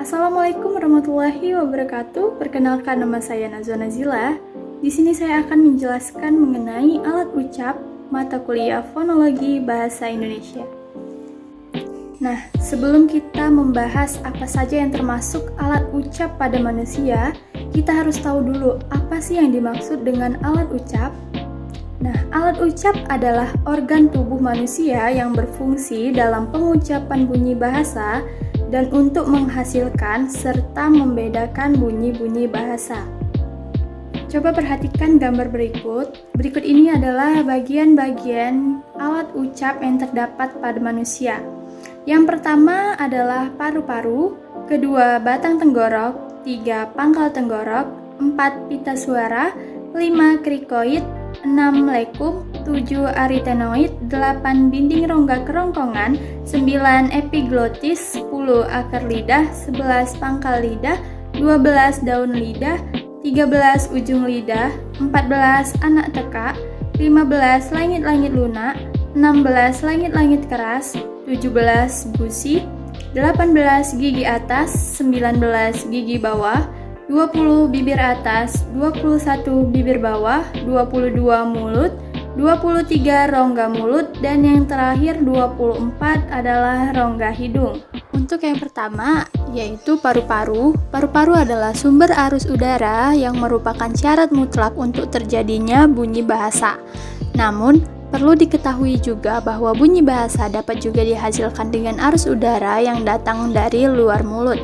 Assalamualaikum warahmatullahi wabarakatuh. Perkenalkan, nama saya Nazwa Nazila. Di sini saya akan menjelaskan mengenai alat ucap mata kuliah fonologi bahasa Indonesia. Nah, sebelum kita membahas apa saja yang termasuk alat ucap pada manusia, kita harus tahu dulu apa sih yang dimaksud dengan alat ucap. Nah, alat ucap adalah organ tubuh manusia yang berfungsi dalam pengucapan bunyi bahasa dan untuk menghasilkan serta membedakan bunyi-bunyi bahasa. Coba perhatikan gambar berikut. Berikut ini adalah bagian-bagian alat ucap yang terdapat pada manusia. Yang pertama adalah paru-paru, kedua batang tenggorok, 3 pangkal tenggorok, 4 pita suara, 5 krikoid, 6 lekuk, 7 aritenoid, 8 dinding rongga kerongkongan, 9 epiglotis, 10 akar lidah, 11 pangkal lidah, 12 daun lidah, 13 ujung lidah, 14 anak teka, 15 langit-langit lunak, 16 langit-langit keras, 17 gusi, 18 gigi atas, 19 gigi bawah, 20 bibir atas, 21 bibir bawah, 22 mulut, 23 rongga mulut, dan yang terakhir 24 adalah rongga hidung. Untuk yang pertama, yaitu paru-paru. Paru-paru adalah sumber arus udara yang merupakan syarat mutlak untuk terjadinya bunyi bahasa. Namun, perlu diketahui juga bahwa bunyi bahasa dapat juga dihasilkan dengan arus udara yang datang dari luar mulut.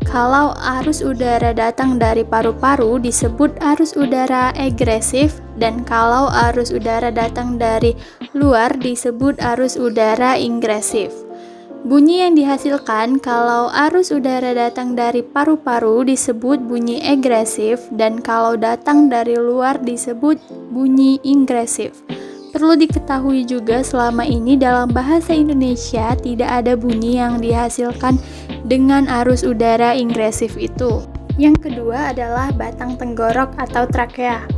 Kalau arus udara datang dari paru-paru disebut arus udara egresif, dan kalau arus udara datang dari luar disebut arus udara ingresif. Bunyi yang dihasilkan kalau arus udara datang dari paru-paru disebut bunyi egresif, dan kalau datang dari luar disebut bunyi ingresif. Perlu diketahui juga selama ini dalam bahasa Indonesia tidak ada bunyi yang dihasilkan dengan arus udara ingresif itu. Yang kedua adalah batang tenggorok atau trakea.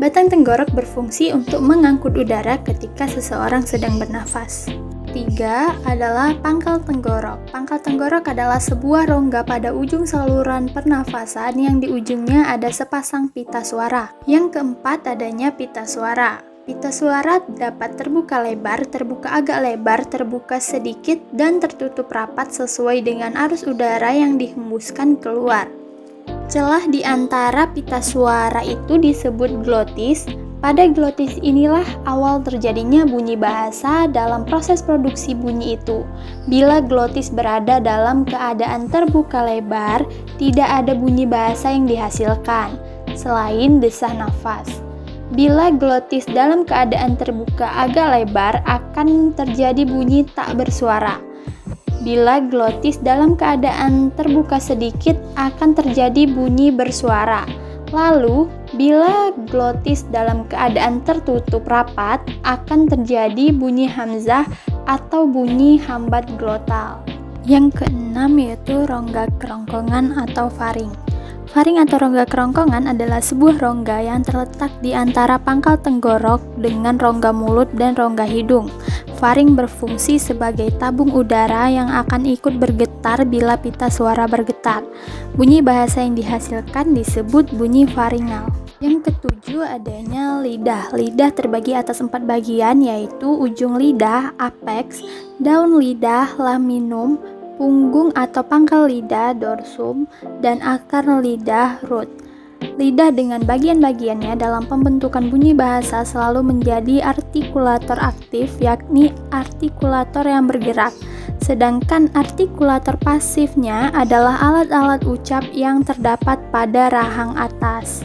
Batang tenggorok berfungsi untuk mengangkut udara ketika seseorang sedang bernafas. 3 adalah pangkal tenggorok. Pangkal tenggorok adalah sebuah rongga pada ujung saluran pernafasan yang di ujungnya ada sepasang pita suara. Yang keempat adanya pita suara. Pita suara dapat terbuka lebar, terbuka agak lebar, terbuka sedikit, dan tertutup rapat sesuai dengan arus udara yang dihembuskan keluar. Celah di antara pita suara itu disebut glotis. Pada glotis inilah awal terjadinya bunyi bahasa dalam proses produksi bunyi itu. Bila glotis berada dalam keadaan terbuka lebar, tidak ada bunyi bahasa yang dihasilkan, selain desah nafas. Bila glotis dalam keadaan terbuka agak lebar, akan terjadi bunyi tak bersuara. Bila glotis dalam keadaan terbuka sedikit, akan terjadi bunyi bersuara. Lalu, bila glotis dalam keadaan tertutup rapat, akan terjadi bunyi hamzah atau bunyi hambat glotal. Yang keenam yaitu rongga kerongkongan atau faring. Faring atau rongga kerongkongan adalah sebuah rongga yang terletak di antara pangkal tenggorok dengan rongga mulut dan rongga hidung. Faring berfungsi sebagai tabung udara yang akan ikut bergetar bila pita suara bergetar. Bunyi bahasa yang dihasilkan disebut bunyi faringal. Yang ketujuh adanya lidah. Lidah terbagi atas 4 bagian, yaitu ujung lidah, apex, daun lidah, laminum, punggung atau pangkal lidah, dorsum, dan akar lidah, root. Lidah dengan bagian-bagiannya dalam pembentukan bunyi bahasa selalu menjadi artikulator aktif, yakni artikulator yang bergerak. Sedangkan artikulator pasifnya adalah alat-alat ucap yang terdapat pada rahang atas.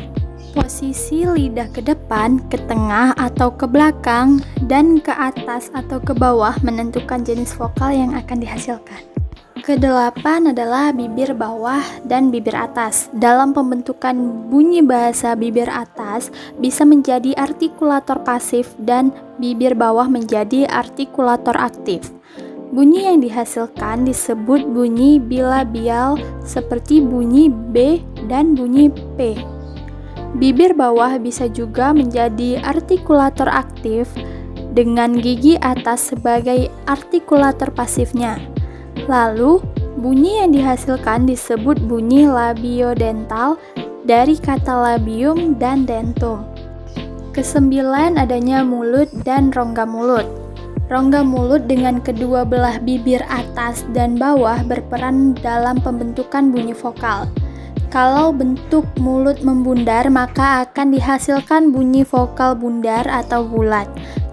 Posisi lidah ke depan, ke tengah atau ke belakang, dan ke atas atau ke bawah menentukan jenis vokal yang akan dihasilkan. Kedelapan adalah bibir bawah dan bibir atas. Dalam pembentukan bunyi bahasa, bibir atas bisa menjadi artikulator pasif dan bibir bawah menjadi artikulator aktif. Bunyi yang dihasilkan disebut bunyi bilabial seperti bunyi B dan bunyi P. Bibir bawah bisa juga menjadi artikulator aktif dengan gigi atas sebagai artikulator pasifnya. Lalu, Bunyi yang dihasilkan disebut bunyi labiodental dari kata labium dan dentum. Kesembilan, adanya mulut dan rongga mulut. Rongga mulut dengan kedua belah bibir atas dan bawah berperan dalam pembentukan bunyi vokal. Kalau bentuk mulut membundar, maka akan dihasilkan bunyi vokal bundar atau bulat.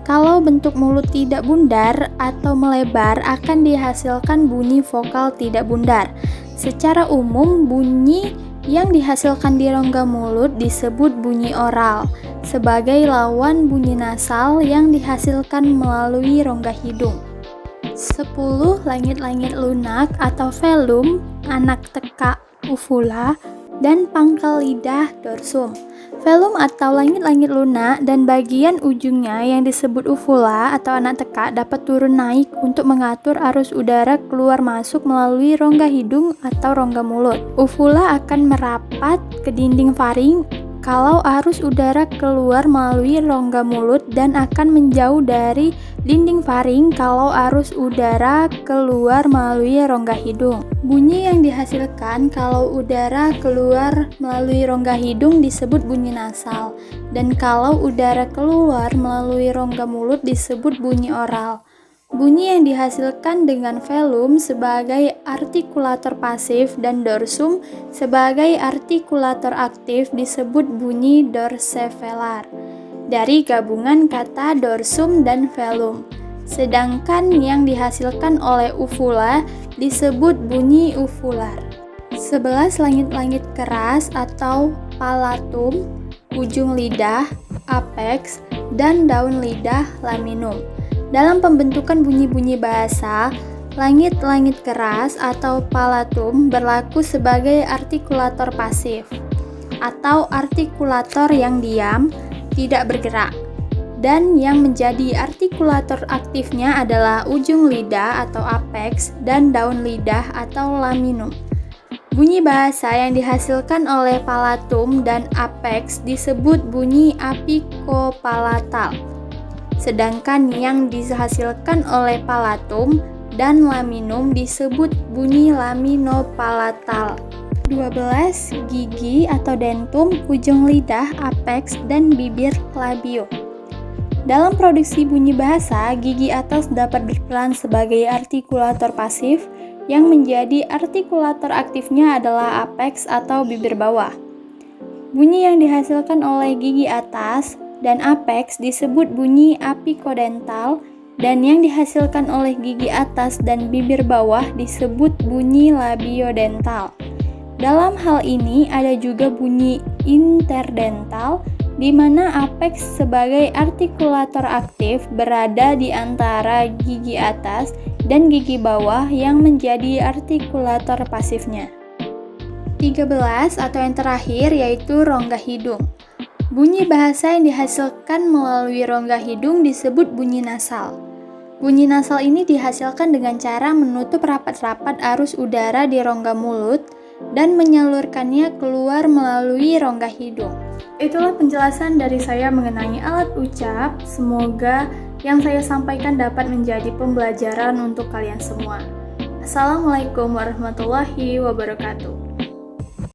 Kalau bentuk mulut tidak bundar atau melebar, akan dihasilkan bunyi vokal tidak bundar. Secara umum, bunyi yang dihasilkan di rongga mulut disebut bunyi oral, sebagai lawan bunyi nasal yang dihasilkan melalui rongga hidung. 10. Langit-langit lunak atau velum, anak tekak uvula, dan pangkal lidah dorsum. Velum atau langit-langit lunak dan bagian ujungnya yang disebut uvula atau anak tekak dapat turun naik untuk mengatur arus udara keluar masuk melalui rongga hidung atau rongga mulut. Uvula akan merapat ke dinding faring kalau arus udara keluar melalui rongga mulut dan akan menjauh dari dinding faring kalau arus udara keluar melalui rongga hidung. Bunyi yang dihasilkan kalau udara keluar melalui rongga hidung disebut bunyi nasal, dan kalau udara keluar melalui rongga mulut disebut bunyi oral. Bunyi yang dihasilkan dengan velum sebagai artikulator pasif dan dorsum sebagai artikulator aktif disebut bunyi dorsevelar, dari gabungan kata dorsum dan velum. Sedangkan yang dihasilkan oleh uvula disebut bunyi uvular. 11. Langit-langit keras atau palatum, ujung lidah, apex, dan daun lidah, laminum. Dalam pembentukan bunyi-bunyi bahasa, langit-langit keras atau palatum berlaku sebagai artikulator pasif atau artikulator yang diam, tidak bergerak. Dan yang menjadi artikulator aktifnya adalah ujung lidah atau apex dan daun lidah atau laminum. Bunyi bahasa yang dihasilkan oleh palatum dan apex disebut bunyi apikopalatal. Sedangkan yang dihasilkan oleh palatum dan laminum disebut bunyi laminopalatal. 12. Gigi atau dentum, ujung lidah, apex, dan bibir, labium. Dalam produksi bunyi bahasa, gigi atas dapat berperan sebagai artikulator pasif, yang menjadi artikulator aktifnya adalah apex atau bibir bawah. Bunyi yang dihasilkan oleh gigi atas dan apex disebut bunyi apikodental, dan yang dihasilkan oleh gigi atas dan bibir bawah disebut bunyi labiodental. Dalam hal ini ada juga bunyi interdental, di mana apex sebagai artikulator aktif berada di antara gigi atas dan gigi bawah yang menjadi artikulator pasifnya. 13 atau yang terakhir yaitu rongga hidung. Bunyi bahasa yang dihasilkan melalui rongga hidung disebut bunyi nasal. Bunyi nasal ini dihasilkan dengan cara menutup rapat-rapat arus udara di rongga mulut dan menyalurkannya keluar melalui rongga hidung. Itulah penjelasan dari saya mengenai alat ucap. Semoga yang saya sampaikan dapat menjadi pembelajaran untuk kalian semua. Assalamualaikum warahmatullahi wabarakatuh.